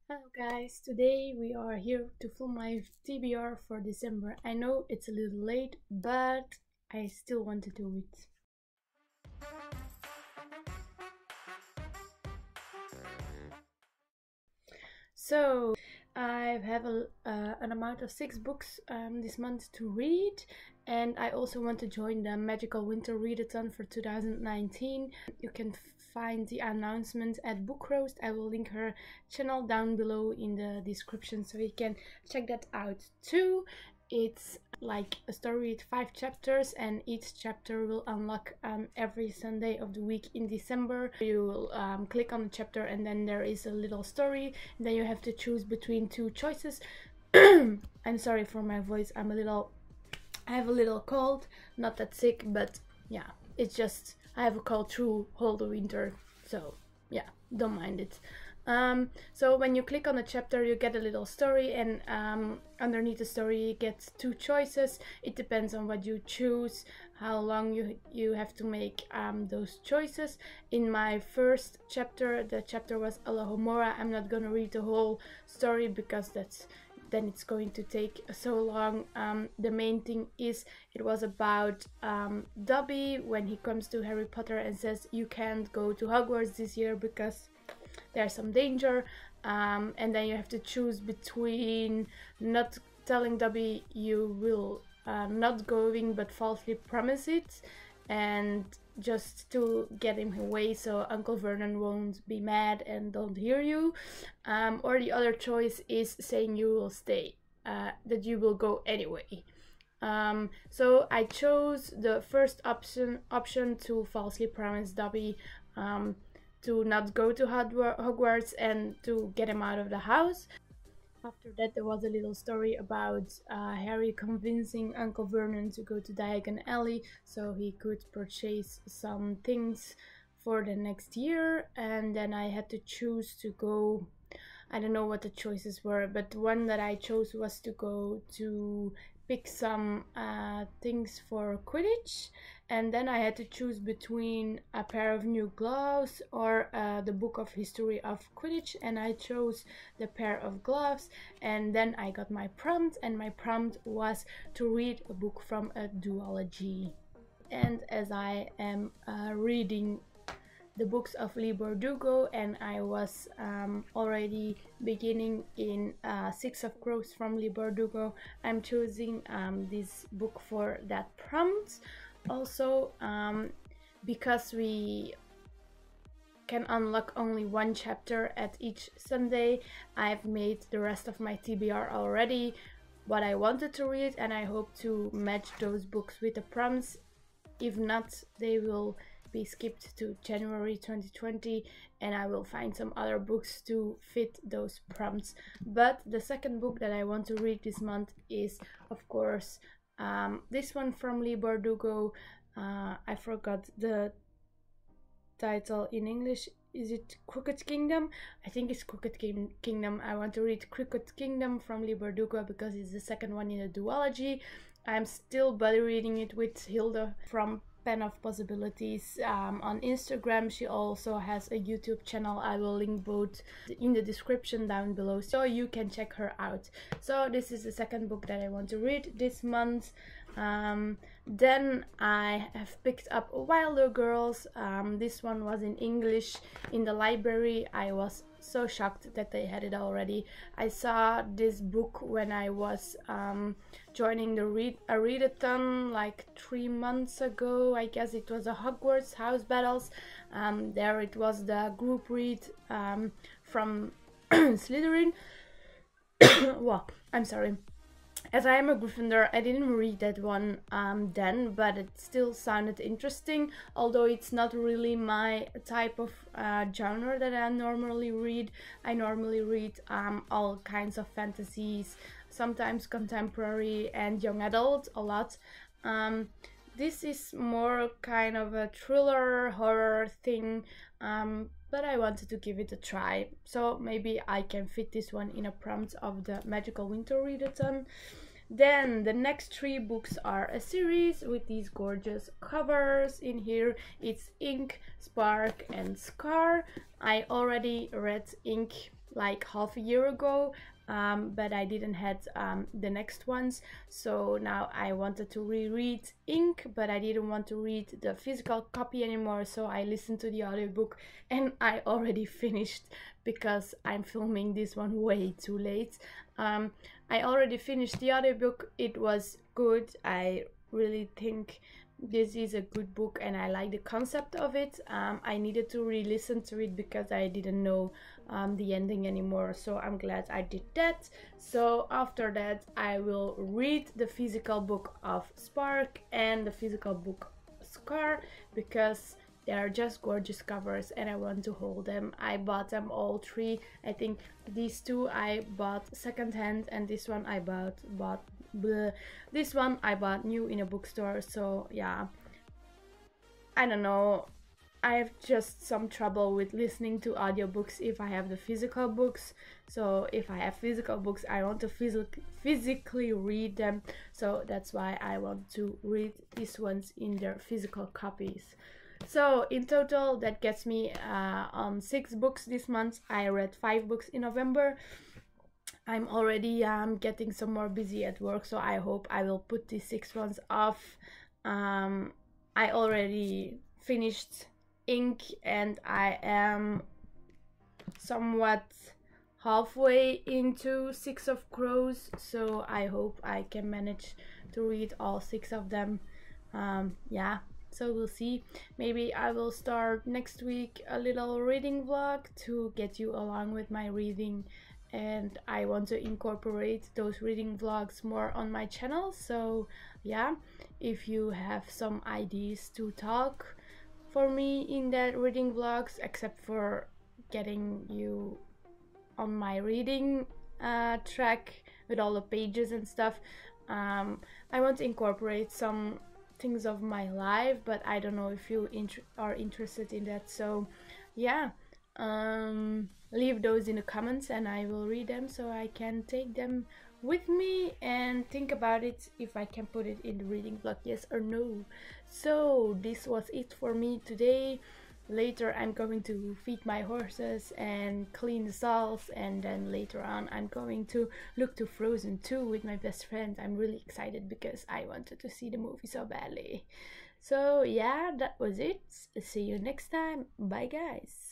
Hello guys, today we are here to film my TBR for December. I know it's a little late, but I still want to do it. So I have an amount of 6 books this month to read, and I also want to join the Magical Winter Readathon for 2019. You can find the announcement at Book Roast. I will link her channel down below in the description so you can check that out too. It's like a story with 5 chapters, and each chapter will unlock every Sunday of the week in December. You will click on the chapter, and then there is a little story, and then you have to choose between 2 choices. I'm sorry for my voice, I have a little cold, not that sick, but yeah, it's just I have a cold through all the winter, so yeah, don't mind it. So when you click on a chapter, you get a little story, and underneath the story you get 2 choices. It depends on what you choose, how long you have to make those choices. In my first chapter, the chapter was Alohomora. I'm not gonna read the whole story because then it's going to take so long. The main thing is it was about Dobby when he comes to Harry Potter and says you can't go to Hogwarts this year because there's some danger, and then you have to choose between not telling Dobby you will not going but falsely promise it, and just to get him away so Uncle Vernon won't be mad and don't hear you, or the other choice is saying you will stay, that you will go anyway. So I chose the first option to falsely promise Dobby to not go to Hogwarts and to get him out of the house. After that, there was a little story about Harry convincing Uncle Vernon to go to Diagon Alley so he could purchase some things for the next year. And then I had to choose to go. I don't know what the choices were, but one that I chose was to go to pick some things for Quidditch, and then I had to choose between a pair of new gloves or the book of history of Quidditch, and I chose the pair of gloves. And then I got my prompt, and my prompt was to read a book from a duology. And as I am reading the books of Lee Bardugo, and I was already beginning in Six of Crows from Lee Bardugo, I'm choosing this book for that prompt. Also, because we can unlock only 1 chapter at each Sunday, I've made the rest of my TBR already, what I wanted to read, and I hope to match those books with the prompts. If not, they will be skipped to January 2020, and I will find some other books to fit those prompts. But the second book that I want to read this month is, of course, this one from Lee Bardugo. I forgot the title in English. Is it Crooked Kingdom? I think it's Crooked Kingdom. I want to read Crooked Kingdom from Lee Bardugo because it's the second one in a duology. I'm still buddy reading it with Hilde from Pen of Possibilities on Instagram. She also has a YouTube channel. I will link both in the description down below so you can check her out. So this is the second book that I want to read this month. Then I have picked up Wilder Girls. This one was in English in the library. I was so shocked that they had it already. I saw this book when I was joining the readathon like 3 months ago. I guess it was a Hogwarts House Battles. There it was the group read from Slytherin. Well, I'm sorry. As I am a Gryffindor, I didn't read that one then, but it still sounded interesting, although it's not really my type of genre that I normally read. I normally read all kinds of fantasies, sometimes contemporary and young adult, a lot. This is more kind of a thriller, horror thing, but I wanted to give it a try, so maybe I can fit this one in a prompt of the Magical Winter Readathon. Then the next 3 books are a series with these gorgeous covers in here. It's Ink, Spark and Scar. I already read Ink like half a year ago, but I didn't had the next ones. So now I wanted to reread Ink, but I didn't want to read the physical copy anymore, so I listened to the audiobook, and I already finished because I'm filming this one way too late. I already finished the audiobook. It was good. I really think this is a good book and I like the concept of it. I needed to re-listen to it because I didn't know the ending anymore, so I'm glad I did that. So after that I will read the physical book of Spark and the physical book Scar, because they are just gorgeous covers and I want to hold them. I bought them all three. I think these two I bought secondhand, and this one I bought this one I bought new in a bookstore. So yeah, I don't know, I have just some trouble with listening to audiobooks if I have the physical books. So if I have physical books, I want to physically read them. So that's why I want to read these ones in their physical copies. So in total that gets me on 6 books this month. I read 5 books in November. I'm already getting some more busy at work, so I hope I will put these 6 ones off. I already finished Ink and I am somewhat halfway into 6 of Crows, so I hope I can manage to read all 6 of them. Yeah, so we'll see. Maybe I will start next week a little reading vlog to get you along with my reading, and I want to incorporate those reading vlogs more on my channel. So yeah, if you have some ideas to talk for me in that reading vlogs, except for getting you on my reading track with all the pages and stuff, I want to incorporate some things of my life, but I don't know if you are interested in that. So yeah, leave those in the comments and I will read them so I can take them with me and think about it if I can put it in the reading vlog, yes or no. So this was it for me today. Later I'm going to feed my horses and clean the stalls, and then later on I'm going to look to Frozen 2 with my best friend. I'm really excited because I wanted to see the movie so badly. So yeah, that was it. See you next time. Bye guys.